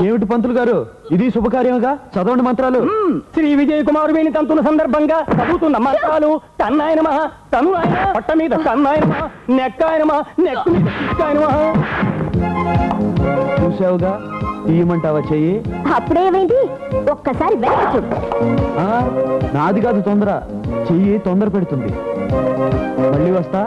ఏమిటి పంతులు గారు, ఇది శుభకార్యంగా చదవండి మంత్రాలు. శ్రీ విజయ కుమారు వేణి తంతుల సందర్భంగా చదువుతున్న మంత్రాలు. తన్నాయనమా, తను ఆయన పట్ట మీద తన్నాయనమా, నెక్కాయనమా, నెక్కు మీద చిక్కాయనమా. చూసావుగా, తీయమంటావా చెయ్యి? అప్పుడేమైంది, ఒక్కసారి వెనక్కి చూడు. నాది కాదు తొందర, చెయ్యి తొందర పెడుతుంది. మళ్ళీ వస్తా.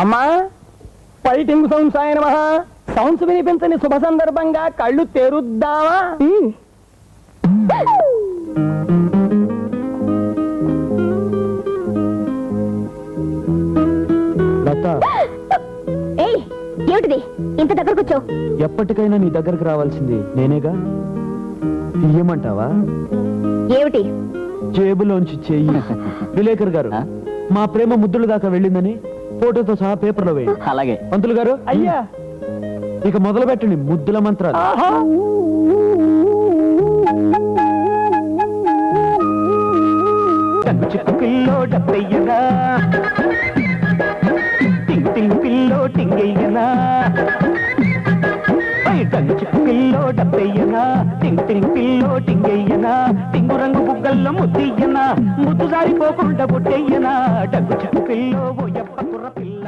అమ్మా, ఫైటింగ్ సౌండ్స్ ఆయన మహా సౌండ్స్ వినిపించని శుభ సందర్భంగా కళ్ళు తెరుద్దామా? ఏమిటిది ఇంత దగ్గరకు వచ్చావు? ఎప్పటికైనా నీ దగ్గరకు రావాల్సింది నేనేగా. తీయమంటావా? ఏమిటి? జేబులోంచి చెయ్యి. విలేకర్ గారు, మా ప్రేమ ముద్దుల దాకా వెళ్ళిందని ఫోటోతో సహా పేపర్లో వేయండి. అలాగే. పంతులు గారు, అయ్యా, ఇక మొదలు పెట్టండి ముద్దుల మంత్రాలు. పిల్లో డబ్బయ్యనా, టింగ్ టింగ్ పిల్లో టింగయ్యనా, పిల్లో డబ్బయ్యనా, టింగ్ టింగ్ పిల్లో టింగయ్యనా, టింగు రంగు బుగ్గల్లో ముద్దయ్యనా, ముద్దు జారిపోకుండా బుట్టయ్యనా, డగ్గు చిక్కు పిల్లో ఓ ఎప్ప కుర్ర పిల్ల.